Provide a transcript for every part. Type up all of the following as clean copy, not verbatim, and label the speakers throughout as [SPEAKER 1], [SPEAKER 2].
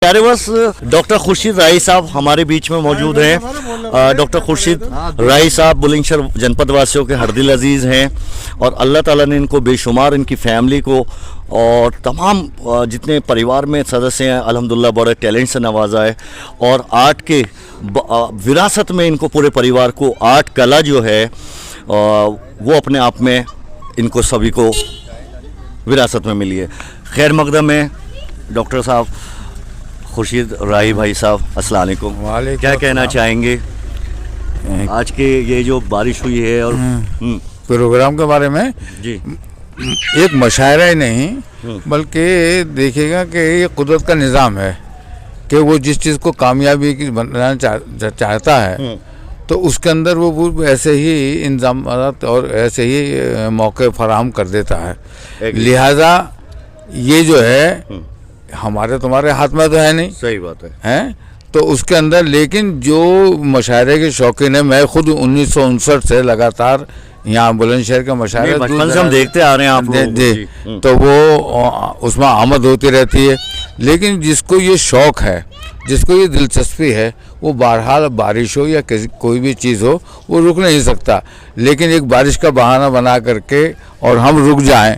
[SPEAKER 1] प्यारे बस डॉक्टर खुर्शीद राई साहब हमारे बीच में मौजूद हैं। डॉक्टर खुर्शीद राई साहब बुलंदशहर जनपद वासियों के हरदिल अजीज़ हैं और अल्लाह ताला ने इनको बेशुमार इनकी फैमिली को और तमाम जितने परिवार में सदस्य हैं अल्हम्दुलिल्लाह बड़े टैलेंट से नवाजा है। और आर्ट के विरासत में इनको पूरे परिवार को आर्ट कला जो है वो अपने आप में इनको सभी को विरासत में मिली है। खैर मकदम है डॉक्टर साहब खुर्शीद राई भाई साहब, अस्सलाम वालेकुम। क्या कहना चाहेंगे आज के ये जो बारिश हुई है और
[SPEAKER 2] प्रोग्राम के बारे में? जी, एक मशायरा ही नहीं बल्कि देखिएगा कि ये कुदरत का निज़ाम है कि वो जिस चीज़ को कामयाबी की बनाना चाहता है तो उसके अंदर वो ऐसे ही इंतजाम और ऐसे ही मौके फराहम कर देता है। लिहाजा ये जो है हमारे तुम्हारे हाथ में तो है नहीं।
[SPEAKER 1] सही बात है,
[SPEAKER 2] हैं? तो उसके अंदर लेकिन जो मशायरे के शौकीन है, मैं खुद 1959 से लगातार यहाँ बुलंदशहर का मशायरा
[SPEAKER 1] बचपन से हम देखते आ रहे हैं आप
[SPEAKER 2] तो वो उसमें आमद होती रहती है। लेकिन जिसको ये शौक़ है, जिसको ये दिलचस्पी है, वो बहरहाल बारिश हो या कोई भी चीज़ हो वो रुक नहीं सकता। लेकिन एक बारिश का बहाना बना करके और हम रुक जाएं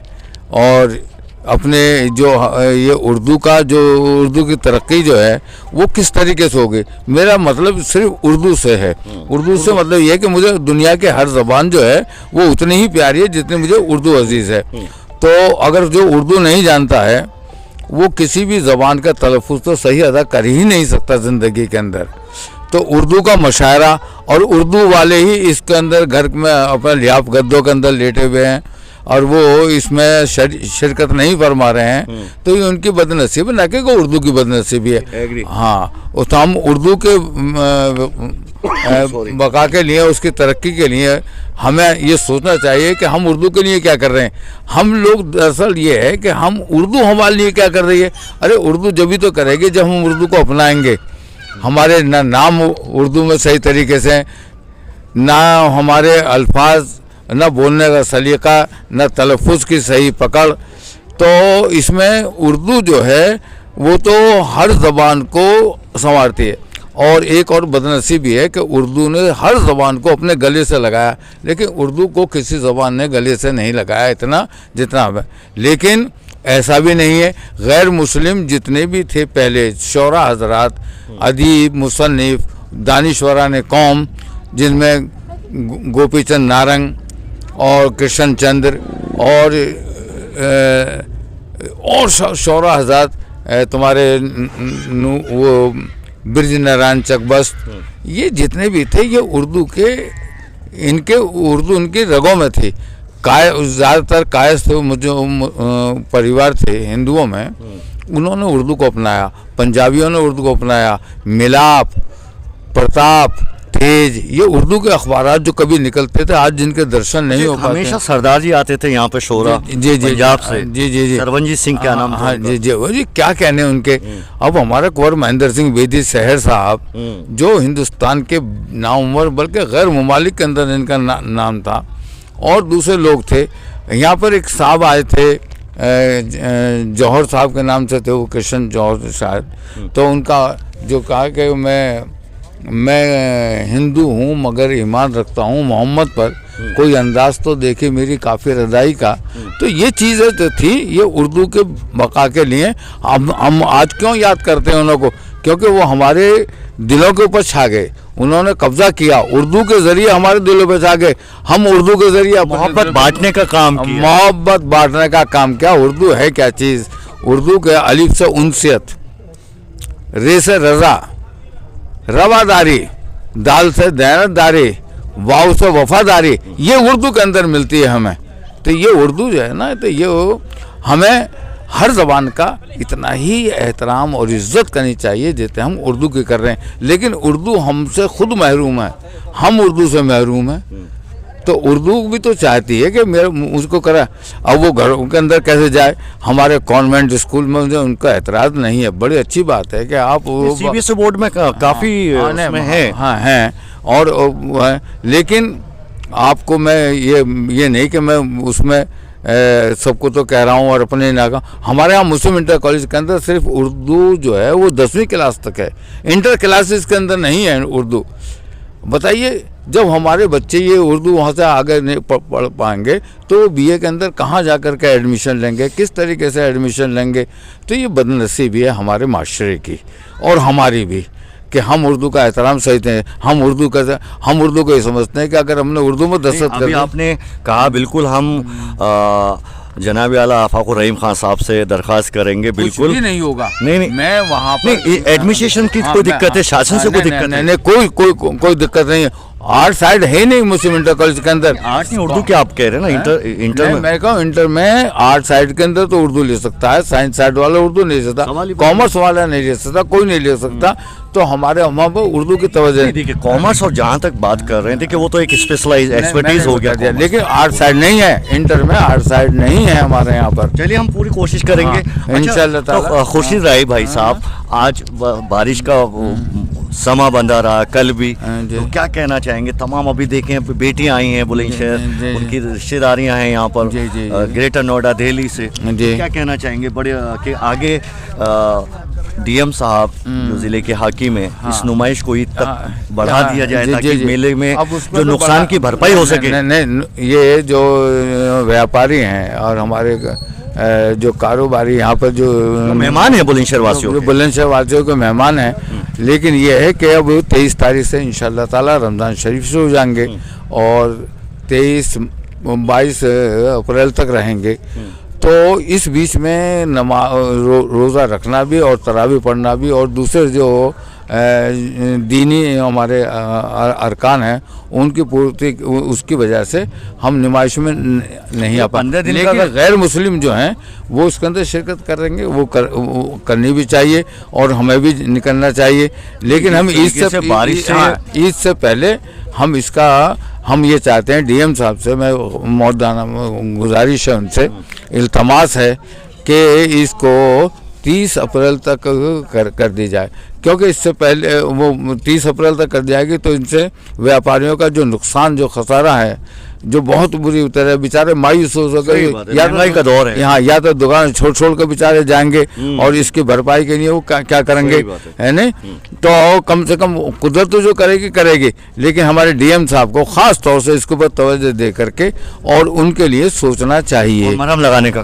[SPEAKER 2] और अपने जो ये उर्दू की तरक्की जो है वो किस तरीके से होगी। मेरा मतलब सिर्फ उर्दू से है। उर्दू से मतलब ये है कि मुझे दुनिया के हर ज़बान जो है वो उतनी ही प्यारी है जितनी मुझे उर्दू अजीज़ है। तो अगर जो उर्दू नहीं जानता है वो किसी भी ज़बान का तलफ़ुज़ तो सही अदा कर ही नहीं सकता ज़िंदगी के अंदर। तो उर्दू का मुशायरा और उर्दू वाले ही इसके अंदर घर में अपने लिहाफ गद्दों के अंदर लेटे हुए हैं और वो इसमें शिरकत नहीं फरमा रहे हैं तो ये उनकी बदनसीब ना कि उर्दू की बदनसीबी है। हाँ, तो हम उर्दू के बका के लिए, उसकी तरक्की के लिए हमें ये सोचना चाहिए कि हम उर्दू के लिए क्या कर रहे हैं। हम लोग दरअसल ये है कि हम उर्दू हमारे लिए क्या कर रही है। अरे उर्दू जब भी तो करेगी जब हम उर्दू को अपनाएंगे। हमारे ना नाम उर्दू में सही तरीके से, ना हमारे अल्फाज, न बोलने का सलीका, न तलफ़ुज़ की सही पकड़। तो इसमें उर्दू जो है वो तो हर ज़बान को संवारती है। और एक और बदनसीबी है कि उर्दू ने हर ज़बान को अपने गले से लगाया, लेकिन उर्दू को किसी ज़बान ने गले से नहीं लगाया इतना जितना है। लेकिन ऐसा भी नहीं है, गैर मुस्लिम जितने भी थे पहले शौरा हज़रात, अदीब, मुसन्निफ़, दानिश्वरान कौम, जिनमें गोपी चंद नारंग और कृष्ण चंद्र और शौरा हज़रात, तुम्हारे वो बिरज नारायण चकबस्त, ये जितने भी थे ये उर्दू उनकी रगों में थी। ज़्यादातर कायस्थ जो परिवार थे हिंदुओं में, उन्होंने उर्दू को अपनाया। पंजाबियों ने उर्दू को अपनाया। मिलाप, प्रताप, तेज, ये उर्दू के अखबारात जो कभी निकलते थे आज जिनके दर्शन नहीं हो पाते।
[SPEAKER 1] हमेशा सरदार जी आते थे यहाँ पे शोरा पंजाब से।
[SPEAKER 2] जी
[SPEAKER 1] सरवंजीत सिंह क्या नाम?
[SPEAKER 2] हाँ जी क्या कहने उनके। अब हमारे कुंवर महेंद्र सिंह बेदी शहर साहब जो हिंदुस्तान के नाउम्र बल्कि गैर ममालिक के अंदर इनका नाम था और दूसरे लोग थे। यहाँ पर एक साहब आए थे जौहर साहब के नाम से थे, वो कृष्ण जौहर शायद। तो उनका जो कहा कि मैं हिंदू हूँ मगर ईमान रखता हूँ मोहम्मद पर, कोई अंदाज तो देखे मेरी काफ़ी रदाई का। तो ये चीज़ें तो थी ये उर्दू के बका के लिए। हम आज क्यों याद करते हैं उनको? क्योंकि वो हमारे दिलों के ऊपर छा गए, उन्होंने कब्जा किया, उर्दू के ज़रिए हमारे दिलों पर छा गए। हम उर्दू के ज़रिए
[SPEAKER 1] मोहब्बत बांटने का काम किया।
[SPEAKER 2] मोहब्बत बांटने का काम क्या? उर्दू है क्या चीज़? उर्दू के अलिफ से उनसियत, रे से रज़ा, रवादारी, दाल से दयानतदारी, वाव से वफादारी, ये उर्दू के अंदर मिलती है हमें। तो ये उर्दू जो है ना, तो ये हमें हर ज़बान का इतना ही एहतराम और इज़्ज़त करनी चाहिए जितने हम उर्दू की कर रहे हैं। लेकिन उर्दू हमसे खुद महरूम है, हम उर्दू से महरूम हैं। तो उर्दू भी तो चाहती है कि मेरे मुझको करा। अब वो घरों के अंदर कैसे जाए? हमारे कॉन्वेंट स्कूल में मुझे उनका एतराज़ नहीं है। बड़ी अच्छी बात है कि आप
[SPEAKER 1] सीबीएसई बोर्ड में काफ़ी है।
[SPEAKER 2] हाँ हैं और लेकिन आपको मैं ये नहीं कि मैं उसमें सबको तो कह रहा हूँ और अपने इलाका, हमारे यहाँ मुस्लिम इंटर कॉलेज के अंदर सिर्फ उर्दू जो है वो 10वीं क्लास तक है, इंटर क्लासेस के अंदर नहीं है उर्दू। बताइए, जब हमारे बच्चे ये उर्दू वहाँ से आगे नहीं पढ़ पाएंगे तो वो बीए के अंदर कहाँ जा कर के एडमिशन लेंगे, किस तरीके से एडमिशन लेंगे। तो ये बदनसीबी है हमारे माशरे की और हमारी भी कि हम उर्दू का एहतराम सहित हैं। हम उर्दू को ये समझते हैं कि अगर हमने उर्दू में दस्तखत कर
[SPEAKER 1] अभी
[SPEAKER 2] दिया,
[SPEAKER 1] आपने कहा बिल्कुल हम जनाब आला आफाकुर रहीम खान साहब से दरख्वास्त करेंगे,
[SPEAKER 2] कुछ
[SPEAKER 1] बिल्कुल
[SPEAKER 2] भी नहीं होगा।
[SPEAKER 1] नहीं
[SPEAKER 2] मैं वहाँ पर
[SPEAKER 1] नहीं, एडमिनिस्ट्रेशन की कोई दिक्कत है, शासन से कोई दिक्कत
[SPEAKER 2] नहीं, कोई दिक्कत नहीं है। आर्ट साइड है नहीं मुस्लिम इंटर कॉलेज के अंदर।
[SPEAKER 1] आर्ट नहीं, उर्दू क्या आप कह रहे हैं ना, इंटर में
[SPEAKER 2] मैं कहूँ इंटर में आर्ट साइड के अंदर तो उर्दू ले सकता है, साइंस साइड वाला उर्दू नहीं ले सकता, कॉमर्स वाला नहीं ले सकता, कोई नहीं ले सकता। तो हमारे वहाँ पर उर्दू की तवज्जो
[SPEAKER 1] देखिए कॉमर्स और जहाँ तक बात कर रहे हैं देखिए वो तो एक स्पेशलाइज एक्सपर्टीज हो गया,
[SPEAKER 2] लेकिन आर्ट साइड नहीं है, इंटर में आर्ट साइड नहीं है हमारे यहाँ पर।
[SPEAKER 1] चलिए हम पूरी कोशिश करेंगे
[SPEAKER 2] इंशाअल्लाह ताला।
[SPEAKER 1] तो खुर्शीद राही भाई साहब, आज बारिश का समा बंधा रहा, कल भी, तो क्या कहना चाहेंगे तमाम, अभी देखें बेटियां आई हैं बुलंदशहर, उनकी रिश्तेदारियां हैं यहाँ पर ग्रेटर नोएडा दिल्ली से, क्या कहना चाहेंगे बड़े कि आगे डीएम साहब जो जिले के हाकिम है, इस नुमाइश को ईद तक बढ़ा दिया जाए ताकि मेले में जो नुकसान की भरपाई हो सके।
[SPEAKER 2] नहीं, ये जो व्यापारी हैं और हमारे जो कारोबारी यहाँ पर जो
[SPEAKER 1] मेहमान है बुलंदशहर वासियों
[SPEAKER 2] के मेहमान हैं, लेकिन ये है कि अब 23 तारीख से इंशाअल्लाह ताला रमज़ान शरीफ से हो जाएंगे और 22 अप्रैल तक रहेंगे। तो इस बीच में रोज़ा रखना भी और तरावी पढ़ना भी और दूसरे जो दीनी हमारे अरकान हैं उनकी पूर्ति, उसकी वजह से हम नुमाइश में नहीं आ पाते। लेकिन गैर मुस्लिम जो हैं वो उसके अंदर शिरकत करेंगे, वो करनी भी चाहिए और हमें भी निकलना चाहिए। लेकिन हम ईद से पहले हम ये चाहते हैं, डीएम साहब से मैं मौदाना गुजारिश है, उनसे इल्तमास है कि इसको 30 अप्रैल तक कर दी जाए, क्योंकि इससे पहले वो 30 अप्रैल तक कर जाएगी तो इनसे व्यापारियों का जो नुकसान, जो खसारा है, जो बहुत बुरी तरह बेचारे मायूस हो गए,
[SPEAKER 1] महंगाई का दौर है
[SPEAKER 2] यहाँ, या तो दुकान छोड़ के बेचारे जाएंगे और इसकी भरपाई के लिए वो क्या करेंगे, है नहीं। तो कम से कम कुदरत तो जो करेगी, लेकिन हमारे डीएम साहब को खास तौर से इसके ऊपर तवज्जो दे करके और उनके लिए सोचना चाहिए,
[SPEAKER 1] मरहम लगाने का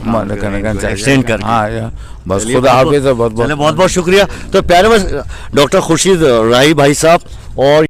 [SPEAKER 2] चाहिए। हाँ, बस खुदा हाफिज़, बहुत बहुत
[SPEAKER 1] शुक्रिया। तो प्यारे बस डॉक्टर खुर्शीद राही भाई साहब और